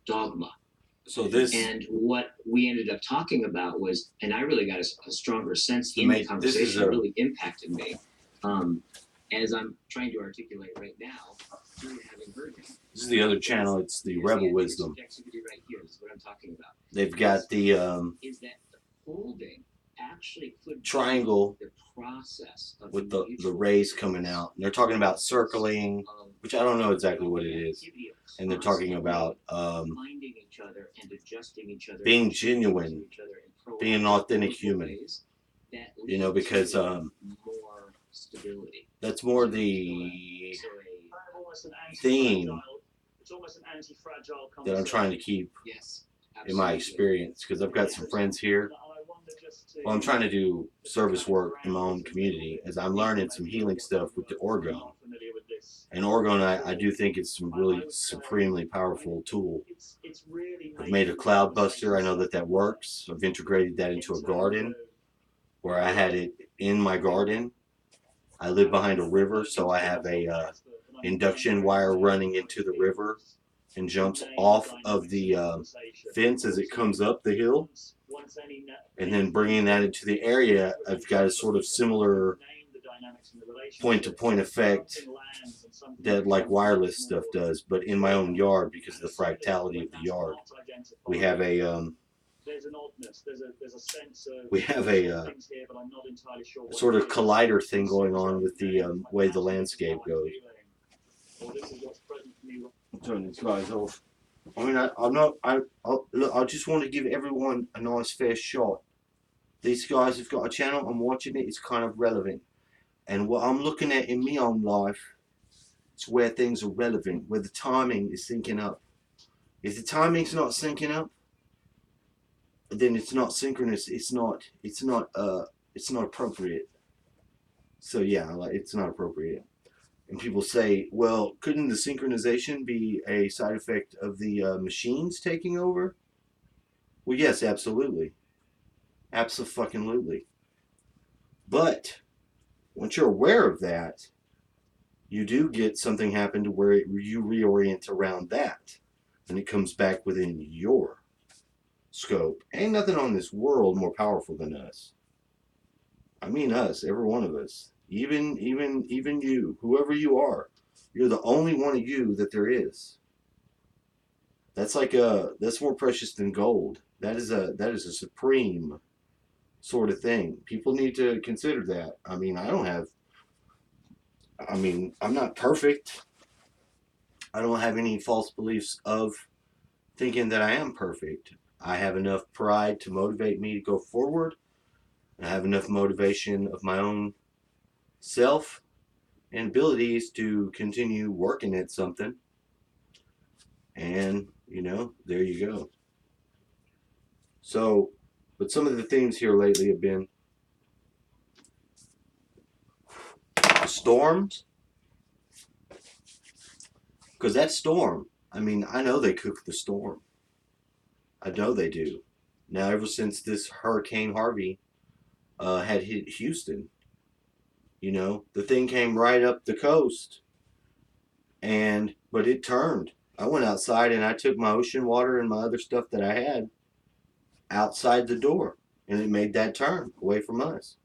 dogma. So this And what we ended up talking about was, and I really got a stronger sense the in the main this is conversation. It a really impacted me, um, as I'm trying to articulate right now through having heard him. this is the other channel. It's the Here's the Rebel idea of Wisdom. subjectivity right here. This is what I'm talking about. They've got the Is that the holding actually could triangle be the process of with the rays coming out. And they're talking about circling, which I don't know exactly what it is. And they're talking about finding each other and adjusting each other, being genuine, being an authentic human. You know, because more stability. that's more the theme that I'm trying to keep Yes, in my experience. Because I've got some friends here. Well, I'm trying to do service work in my own community as I'm learning some healing stuff with the orgone. And orgone, I do think it's some really supremely powerful tool. I've made a cloud buster. I know that that works. I've integrated that into a garden where I had it in my garden. I live behind a river, so I have a induction wire running into the river and jumps off of the fence as it comes up the hill. And then bringing that into the area, I've got a sort of similar point-to-point effect that like wireless stuff does, but in my own yard because of the fractality of the yard. We have a sort of collider thing going on with the way the landscape goes. Turn these guys off. I mean, I'm not. Look. I just want to give everyone a nice fair shot. These guys have got a channel. I'm watching it. It's kind of relevant, and what I'm looking at in my own life, it's where things are relevant, where the timing is syncing up. If the timing's not syncing up, then it's not synchronous. It's not. It's not. It's not appropriate. So yeah, like it's not appropriate. And people say, well, couldn't the synchronization be a side effect of the machines taking over? Well, yes, absolutely. Absolutely. But once you're aware of that, you do get something happen to where you reorient around that. And it comes back within your scope. Ain't nothing on this world more powerful than us. I mean us, every one of us. Even you, whoever you are. You're the only one of you that there is. That's more precious than gold. That is a supreme sort of thing. People need to consider that. I'm not perfect. I don't have any false beliefs of thinking that I am perfect. I have enough pride to motivate me to go forward. I have enough motivation of my own self and abilities to continue working at something. And, there you go. So, but some of the themes here lately have been the storms, because that storm, I know they cook the storm. I know they do. Now, ever since this Hurricane Harvey had hit Houston, the thing came right up the coast, but it turned. I went outside and I took my ocean water and my other stuff that I had outside the door, and it made that turn away from us.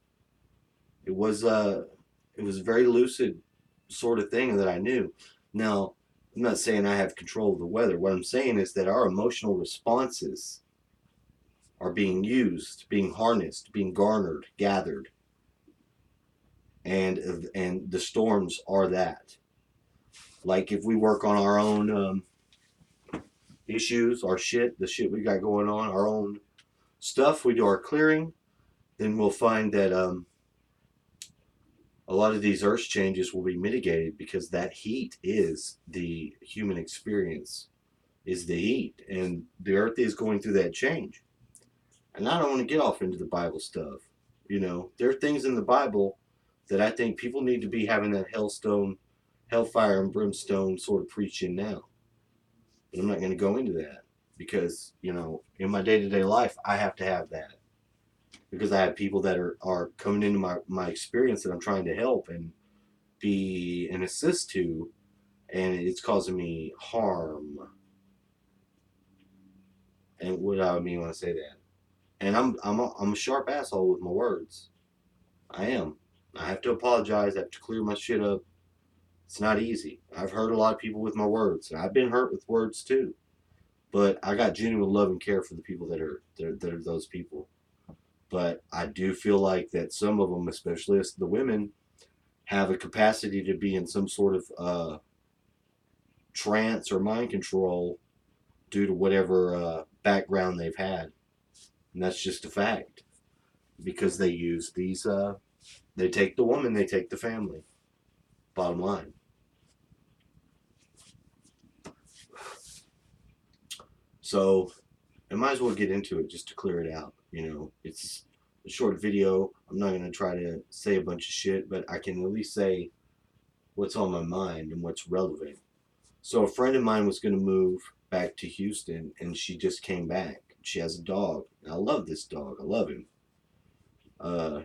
It was it was a very lucid sort of thing that I knew. Now, I'm not saying I have control of the weather. What I'm saying is that our emotional responses are being used, being harnessed, being garnered, gathered, and the storms are that. Like if we work on our own issues, our shit, the shit we got going on, our own stuff, we do our clearing, then we'll find that a lot of these earth changes will be mitigated because that heat is the human experience, is the heat, and the earth is going through that change. And I don't want to get off into the Bible stuff. There are things in the Bible that I think people need to be having that hellfire and brimstone sort of preaching now. But I'm not going to go into that because, in my day to day life, I have to have that because I have people that are coming into my experience that I'm trying to help and be an assist to, and it's causing me harm. And what I mean when I say that. And I'm a sharp asshole with my words. I am. I have to apologize. I have to clear my shit up. It's not easy. I've hurt a lot of people with my words, and I've been hurt with words too. But I got genuine love and care for the people that are those people. But I do feel like that some of them, especially the women, have a capacity to be in some sort of trance or mind control due to whatever background they've had, and that's just a fact because they use these. They take the woman, they take the family. Bottom line. So I might as well get into it just to clear it out. You know, it's a short video. I'm not going to try to say a bunch of shit, but I can at least say what's on my mind and what's relevant. So a friend of mine was going to move back to Houston, and she just came back. She has a dog. And I love this dog. I love him.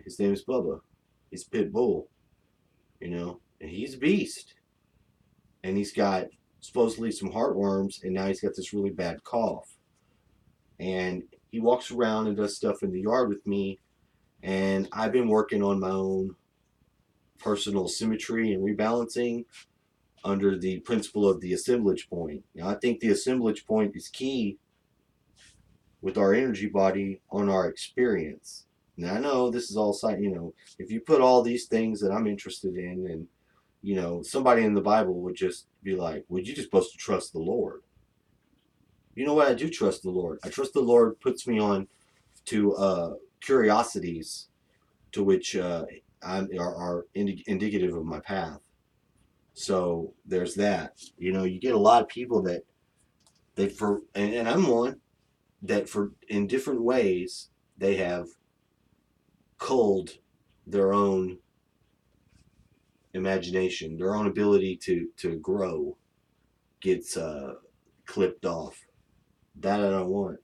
His name is Bubba. He's a pit bull, you know, and he's a beast. And he's got supposedly some heartworms, and now he's got this really bad cough. And he walks around and does stuff in the yard with me, and I've been working on my own personal symmetry and rebalancing under the principle of the assemblage point. Now, I think the assemblage point is key with our energy body on our experience. Now, I know this is all, you know, if you put all these things that I'm interested in, and, you know, somebody in the Bible would just be like, well, you're just supposed to trust the Lord. You know what? I do trust the Lord. I trust the Lord puts me on to curiosities to which are indicative of my path. So there's that. You know, you get a lot of people that and I'm one that for in different ways they have culled their own imagination, their own ability to grow gets clipped off. That I don't want.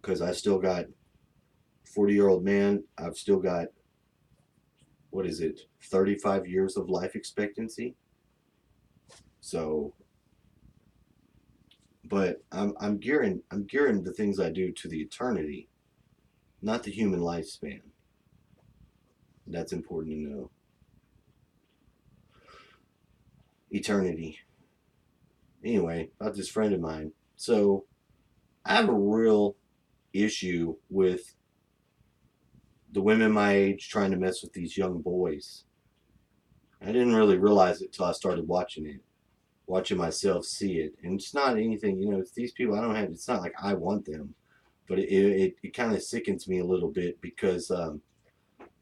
Because I still got 40-year-old man. I've still got, what is it, 35 years of life expectancy. So, but I'm gearing the things I do to the eternity, not the human lifespan. That's important to know. Eternity. Anyway, about this friend of mine. So, I have a real issue with the women my age trying to mess with these young boys. I didn't really realize it till I started watching myself see it. And it's not anything, you know, it's these people I don't have, it's not like I want them, but it kind of sickens me a little bit because,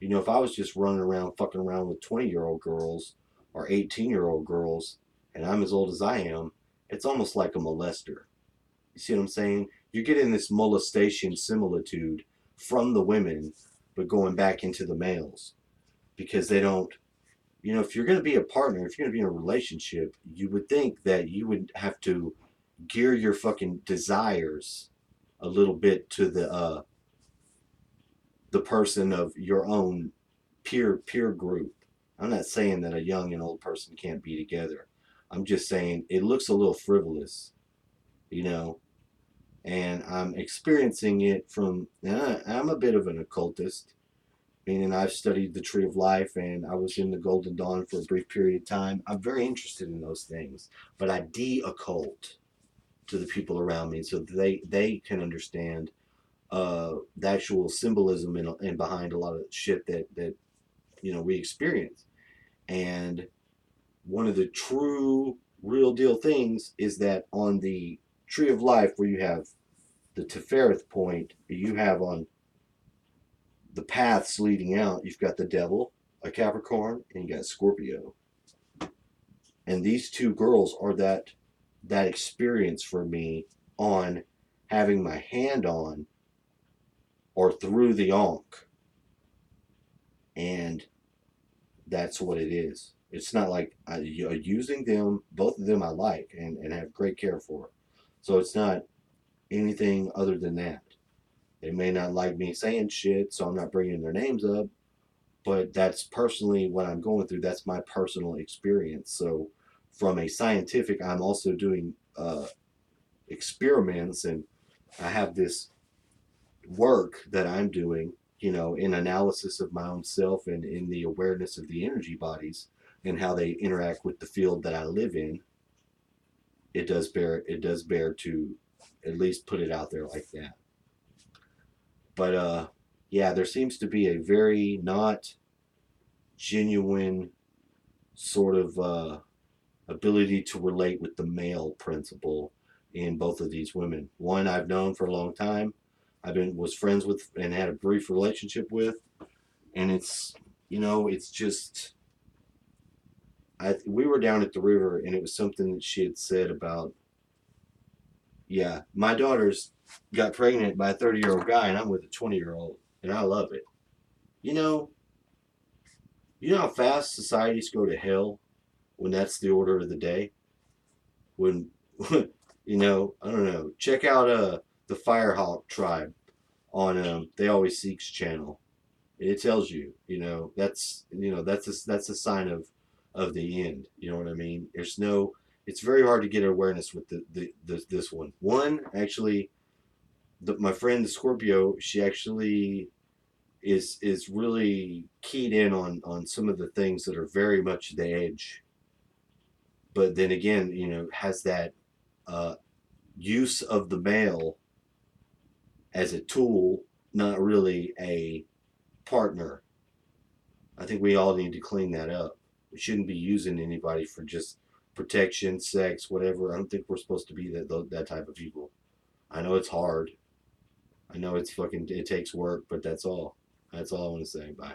you know, if I was just running around, fucking around with 20-year-old girls or 18-year-old girls, and I'm as old as I am, it's almost like a molester. You see what I'm saying? You're getting this molestation similitude from the women, but going back into the males because they don't, you know, if you're going to be a partner, if you're going to be in a relationship, you would think that you would have to gear your fucking desires a little bit to the person of your own peer group. I'm not saying that a young and old person can't be together. I'm just saying it looks a little frivolous, you know, and I'm experiencing it from, I'm a bit of an occultist, meaning I've studied the Tree of Life and I was in the Golden Dawn for a brief period of time. I'm very interested in those things, but I de-occult to the people around me so they can understand the actual symbolism and behind a lot of shit that you know we experience. And one of the true real deal things is that on the Tree of Life where you have the Tefereth point, you have on the paths leading out, you've got the devil, a Capricorn, and you got Scorpio. And these two girls are that experience for me on having my hand on or through the Ankh. And that's what it is. It's not like using them, both of them I like and have great care for. So it's not anything other than that. They may not like me saying shit, so I'm not bringing their names up, but that's personally what I'm going through. That's my personal experience. So from a scientific, I'm also doing experiments, and I have this work that I'm doing, you know, in analysis of my own self and in the awareness of the energy bodies and how they interact with the field that I live in. It does bear to at least put it out there like that. But yeah, there seems to be a very not genuine sort of ability to relate with the male principle in both of these women. One I've known for a long time. Was friends with and had a brief relationship with, and it's, you know, it's just we were down at the river, and it was something that she had said about, yeah, my daughter's got pregnant by a 30-year-old guy, and I'm with a 20-year-old, and I love it. You know, you know how fast societies go to hell when that's the order of the day. When you know, I don't know. Check out the Firehawk tribe on They Always Seeks channel. It tells you, you know, that's a sign of the end. You know what I mean? There's no. It's very hard to get awareness with this one. One actually, my friend the Scorpio, she actually is really keyed in on some of the things that are very much the edge. But then again, you know, has that uh, use of the male as a tool, not really a partner. I think we all need to clean that up. We shouldn't be using anybody for just protection, sex, whatever. I don't think we're supposed to be that type of people. I know it's hard. I know it's fucking, it takes work, but that's all. That's all I want to say. Bye.